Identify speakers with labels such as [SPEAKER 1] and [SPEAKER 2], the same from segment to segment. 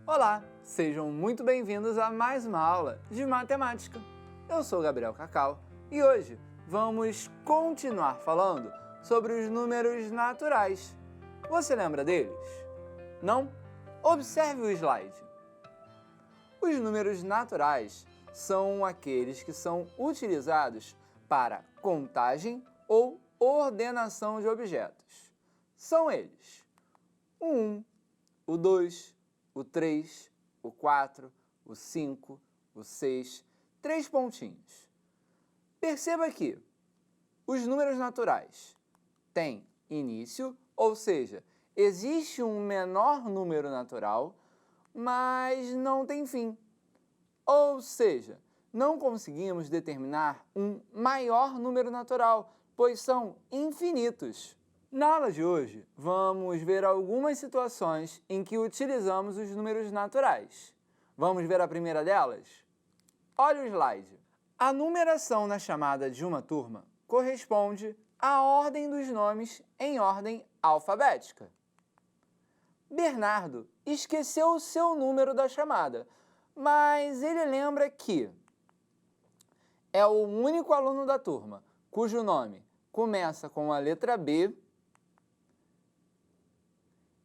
[SPEAKER 1] Olá, sejam muito bem-vindos a mais uma aula de matemática. Eu sou Gabriel Cacau e hoje vamos continuar falando sobre os números naturais. Você lembra deles? Não? Observe o slide. Os números naturais são aqueles que são utilizados para contagem ou ordenação de objetos. São eles: o 1, o 2, o 3, o 4, o 5, o 6, 3 pontinhos. Perceba que os números naturais têm início, ou seja, existe um menor número natural, mas não tem fim. Ou seja, não conseguimos determinar um maior número natural, pois são infinitos. Na aula de hoje, vamos ver algumas situações em que utilizamos os números naturais. Vamos ver a primeira delas? Olha o slide. A numeração na chamada de uma turma corresponde à ordem dos nomes em ordem alfabética. Bernardo esqueceu o seu número da chamada, mas ele lembra que é o único aluno da turma cujo nome começa com a letra B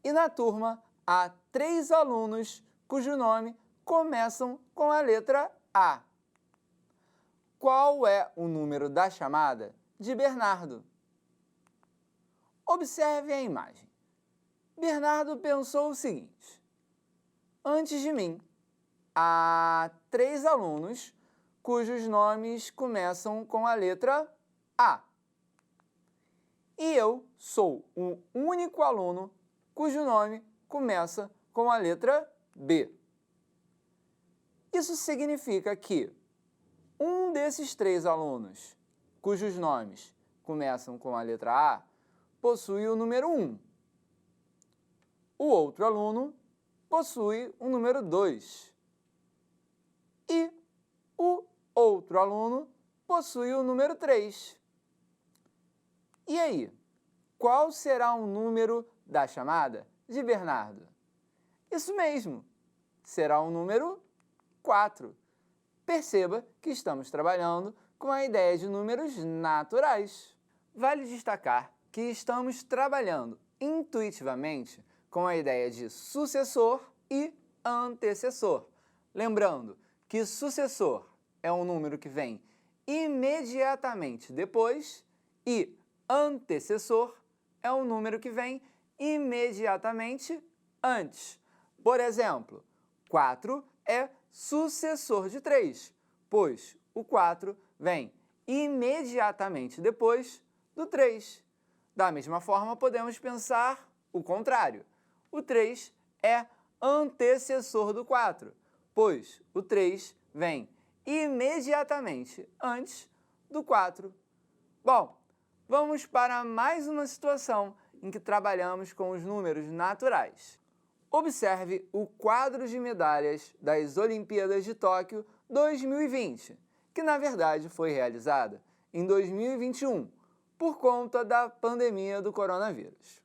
[SPEAKER 1] e na turma há 3 alunos cujo nome começam com a letra A. Qual é o número da chamada de Bernardo? Observe a imagem. Bernardo pensou o seguinte: antes de mim, há 3 alunos cujos nomes começam com a letra A. E eu sou o único aluno cujo nome começa com a letra B. Isso significa que um desses 3 alunos cujos nomes começam com a letra A possui o número 1. O outro aluno possui o número 2. E o outro aluno possui o número 3. E aí, qual será o número da chamada de Bernardo? Isso mesmo, será o número 4. Perceba que estamos trabalhando com a ideia de números naturais. Vale destacar que estamos trabalhando intuitivamente com a ideia de sucessor e antecessor. Lembrando que sucessor é um número que vem imediatamente depois e antecessor é um número que vem imediatamente antes. Por exemplo, 4 é sucessor de 3, pois o 4 vem imediatamente depois do 3. Da mesma forma, podemos pensar o contrário. O 3 é antecessor do 4, pois o 3 vem imediatamente antes do 4. Bom, vamos para mais uma situação em que trabalhamos com os números naturais. Observe o quadro de medalhas das Olimpíadas de Tóquio 2020, que na verdade foi realizada em 2021, por conta da pandemia do coronavírus.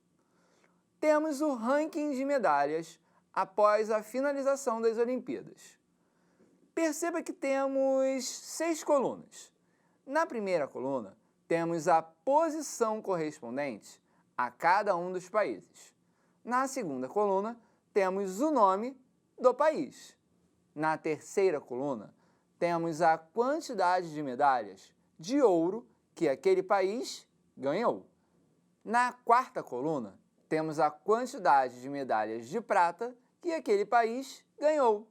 [SPEAKER 1] Temos o ranking de medalhas após a finalização das Olimpíadas. Perceba que temos 6 colunas. Na primeira coluna, temos a posição correspondente a cada um dos países. Na segunda coluna, temos o nome do país. Na terceira coluna, temos a quantidade de medalhas de ouro que aquele país ganhou. Na quarta coluna, temos a quantidade de medalhas de prata que aquele país ganhou.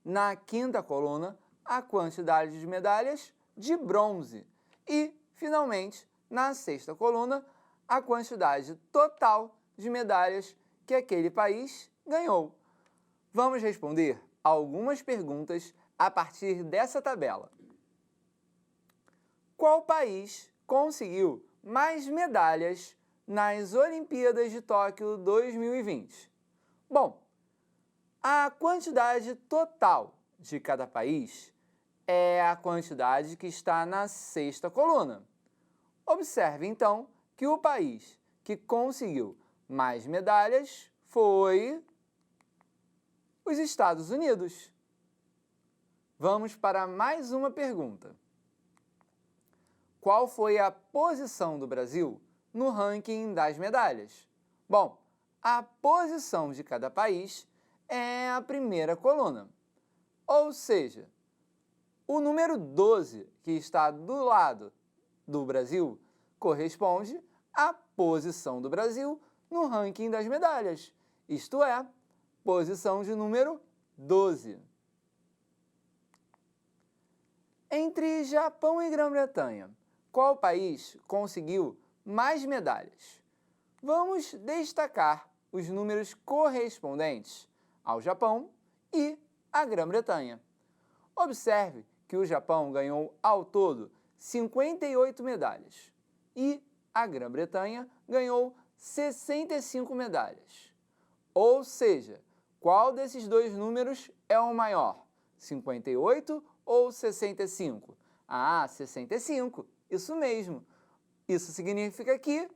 [SPEAKER 1] Na quinta coluna, a quantidade de medalhas de bronze. E, finalmente, na sexta coluna, a quantidade total de medalhas que aquele país ganhou. Vamos responder algumas perguntas a partir dessa tabela. Qual país conseguiu mais medalhas nas Olimpíadas de Tóquio 2020? Bom, a quantidade total de cada país é a quantidade que está na sexta coluna. Observe, então, que o país que conseguiu mais medalhas foi os Estados Unidos. Vamos para mais uma pergunta. Qual foi a posição do Brasil no ranking das medalhas? Bom, a posição de cada país é a primeira coluna. Ou seja, o número 12, que está do lado do Brasil, corresponde à posição do Brasil no ranking das medalhas, isto é, posição de número 12. Entre Japão e Grã-Bretanha, qual país conseguiu mais medalhas? Vamos destacar os números correspondentes ao Japão e à Grã-Bretanha. Observe que o Japão ganhou ao todo 58 medalhas e a Grã-Bretanha ganhou 65 medalhas. Ou seja, qual desses dois números é o maior? 58 ou 65? Ah, 65, isso mesmo. Isso significa que,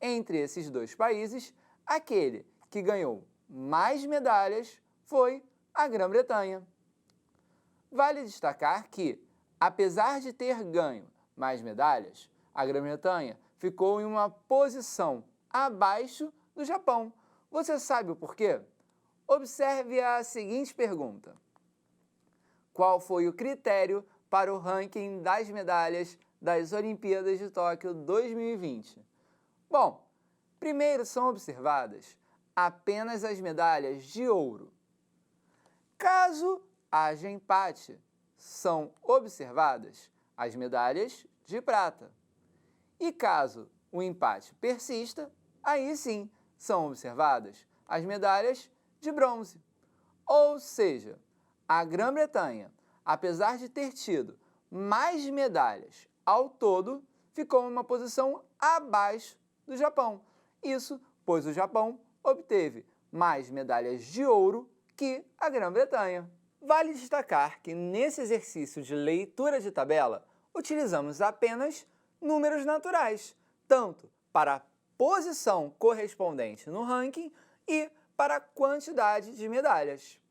[SPEAKER 1] entre esses dois países, aquele que ganhou mais medalhas foi a Grã-Bretanha. Vale destacar que, apesar de ter ganho mais medalhas, a Grã-Bretanha ficou em uma posição abaixo do Japão. Você sabe o porquê? Observe a seguinte pergunta. Qual foi o critério para o ranking das medalhas das Olimpíadas de Tóquio 2020? Bom, primeiro são observadas apenas as medalhas de ouro. Caso haja empate, são observadas as medalhas de prata. E caso o empate persista, aí sim são observadas as medalhas de bronze. Ou seja, a Grã-Bretanha, apesar de ter tido mais medalhas ao todo, ficou em uma posição abaixo do Japão. Isso pois o Japão obteve mais medalhas de ouro que a Grã-Bretanha. Vale destacar que nesse exercício de leitura de tabela, utilizamos apenas números naturais, tanto para a posição correspondente no ranking e para a quantidade de medalhas.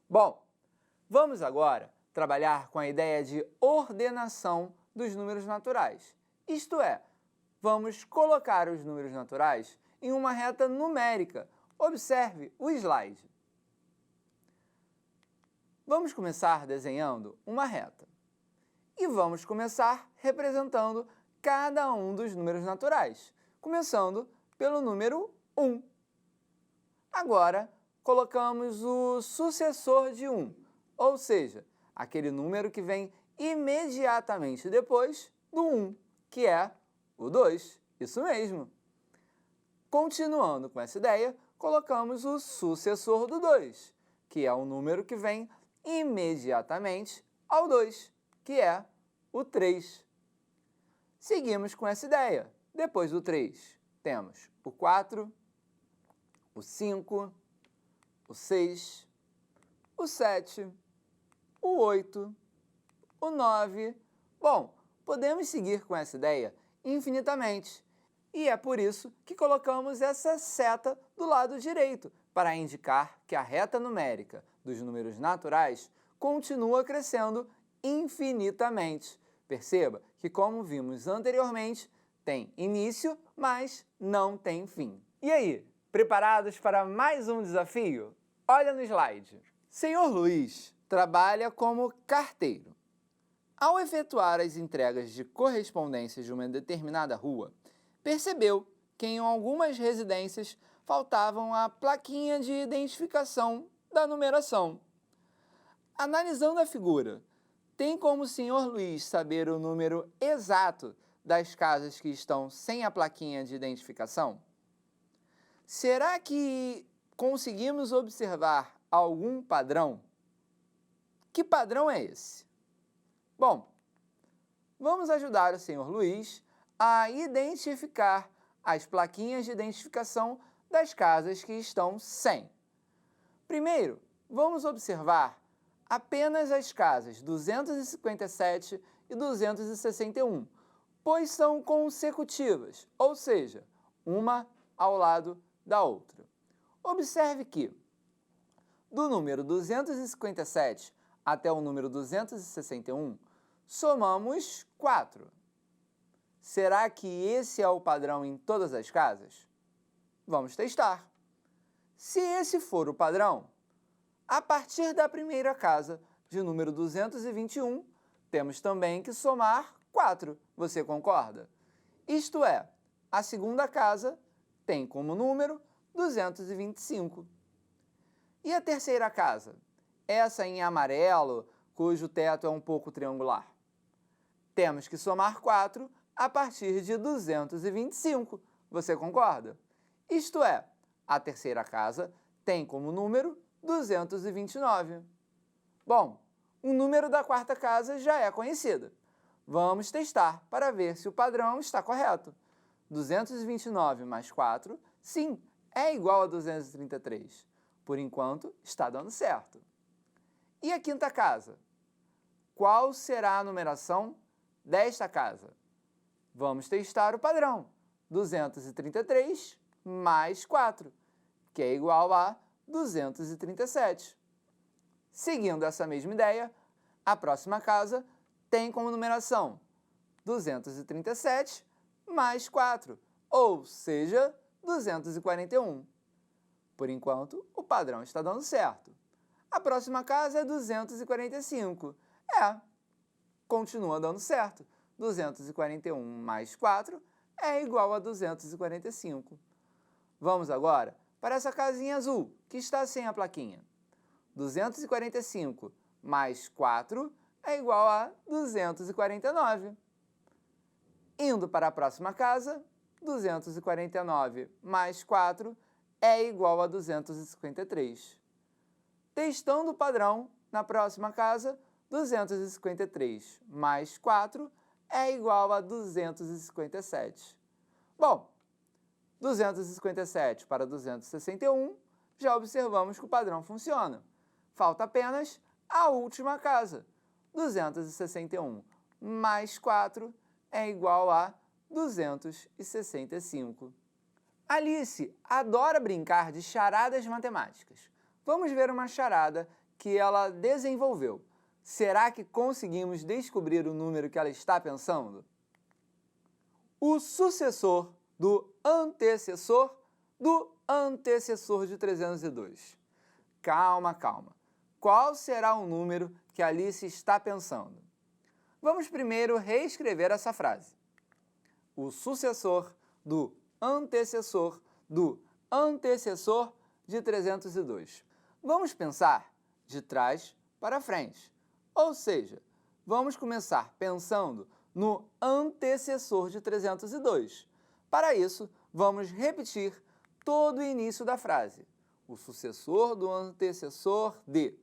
[SPEAKER 1] Bom, vamos agora trabalhar com a ideia de ordenação dos números naturais. Isto é, vamos colocar os números naturais em uma reta numérica. Observe o slide. Vamos começar desenhando uma reta. E vamos começar representando cada um dos números naturais, começando pelo número 1. Agora, colocamos o sucessor de 1, ou seja, aquele número que vem imediatamente depois do 1, que é o 2. Isso mesmo. Continuando com essa ideia, colocamos o sucessor do 2, que é o número que vem imediatamente ao 2, que é o 3. Seguimos com essa ideia. Depois do 3, temos o 4, o 5, o 6, o 7, o 8, o 9. Bom, podemos seguir com essa ideia infinitamente. E é por isso que colocamos essa seta do lado direito, para indicar que a reta numérica dos números naturais continua crescendo infinitamente. Perceba que, como vimos anteriormente, tem início, mas não tem fim. E aí, preparados para mais um desafio? Olha no slide. Senhor Luiz trabalha como carteiro. Ao efetuar as entregas de correspondências de uma determinada rua, percebeu que em algumas residências faltavam a plaquinha de identificação da numeração. Analisando a figura, tem como o Sr. Luiz saber o número exato das casas que estão sem a plaquinha de identificação? Será que conseguimos observar algum padrão? Que padrão é esse? Bom, vamos ajudar o Sr. Luiz a identificar as plaquinhas de identificação das casas que estão sem. Primeiro, vamos observar apenas as casas 257 e 261, pois são consecutivas, ou seja, uma ao lado da outra. Observe que do número 257 até o número 261, somamos 4. Será que esse é o padrão em todas as casas? Vamos testar. Se esse for o padrão, a partir da primeira casa, de número 221, temos também que somar 4. Você concorda? Isto é, a segunda casa tem como número 225. E a terceira casa? Essa em amarelo, cujo teto é um pouco triangular. Temos que somar 4 a partir de 225. Você concorda? Isto é, a terceira casa tem como número 229. Bom, o número da quarta casa já é conhecido. Vamos testar para ver se o padrão está correto. 229 mais 4, sim, é igual a 233. Por enquanto, está dando certo. E a quinta casa? Qual será a numeração desta casa? Vamos testar o padrão. 233 mais 4, que é igual a 237. Seguindo essa mesma ideia, a próxima casa tem como numeração 237 mais 4, ou seja, 241. Por enquanto, o padrão está dando certo. A próxima casa é 245. Continua dando certo. 241 mais 4 é igual a 245. Vamos agora para essa casinha azul, que está sem a plaquinha. 245 mais 4 é igual a 249. Indo para a próxima casa, 249 mais 4 é igual a 253. Testando o padrão, na próxima casa, 253 mais 4 é igual a 257. Bom, 257 para 261, já observamos que o padrão funciona. Falta apenas a última casa. 261 mais 4 é igual a 265. Alice adora brincar de charadas matemáticas. Vamos ver uma charada que ela desenvolveu. Será que conseguimos descobrir o número que ela está pensando? O sucessor do antecessor de 302. Calma, calma. Qual será o número que Alice está pensando? Vamos primeiro reescrever essa frase. O sucessor do antecessor de 302. Vamos pensar de trás para frente. Ou seja, vamos começar pensando no antecessor de 302. Para isso, vamos repetir todo o início da frase. O sucessor do antecessor de.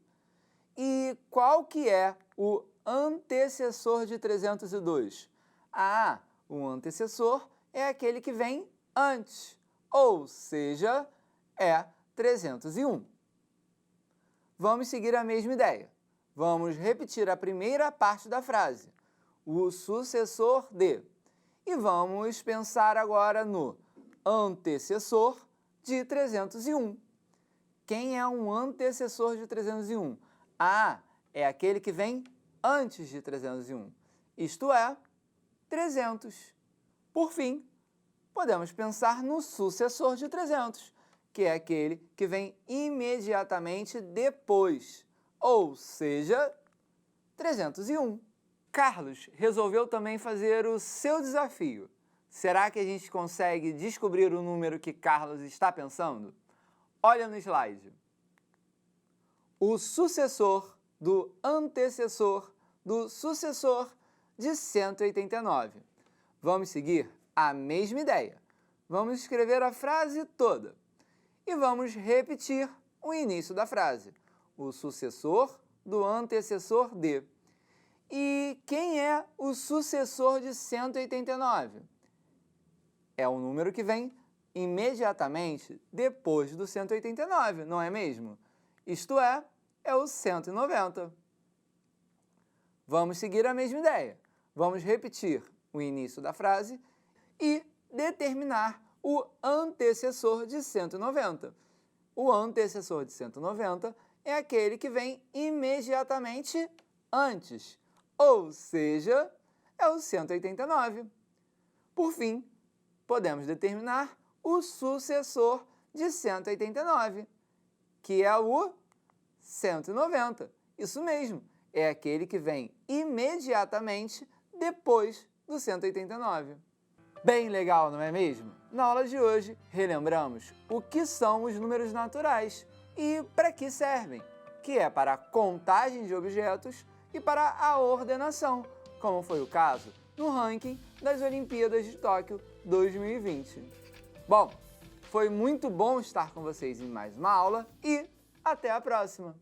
[SPEAKER 1] E qual que é o antecessor de 302? O antecessor é aquele que vem antes, ou seja, é 301. Vamos seguir a mesma ideia. Vamos repetir a primeira parte da frase, o sucessor de. E vamos pensar agora no antecessor de 301. Quem é um antecessor de 301? É aquele que vem antes de 301, isto é, 300. Por fim, podemos pensar no sucessor de 300, que é aquele que vem imediatamente depois, ou seja, 301. Carlos resolveu também fazer o seu desafio. Será que a gente consegue descobrir o número que Carlos está pensando? Olha no slide. O sucessor do antecessor do sucessor de 189. Vamos seguir a mesma ideia. Vamos escrever a frase toda e vamos repetir o início da frase. O sucessor do antecessor de. E quem é o sucessor de 189? É o número que vem imediatamente depois do 189, não é mesmo? Isto é o 190. Vamos seguir a mesma ideia. Vamos repetir o início da frase e determinar o antecessor de 190. O antecessor de 190 é aquele que vem imediatamente antes, ou seja, é o 189. Por fim, podemos determinar o sucessor de 189, que é o 190. Isso mesmo, é aquele que vem imediatamente depois do 189. Bem legal, não é mesmo? Na aula de hoje, relembramos o que são os números naturais e para que servem, que é para a contagem de objetos e para a ordenação, como foi o caso no ranking das Olimpíadas de Tóquio 2020. Bom, foi muito bom estar com vocês em mais uma aula e até a próxima!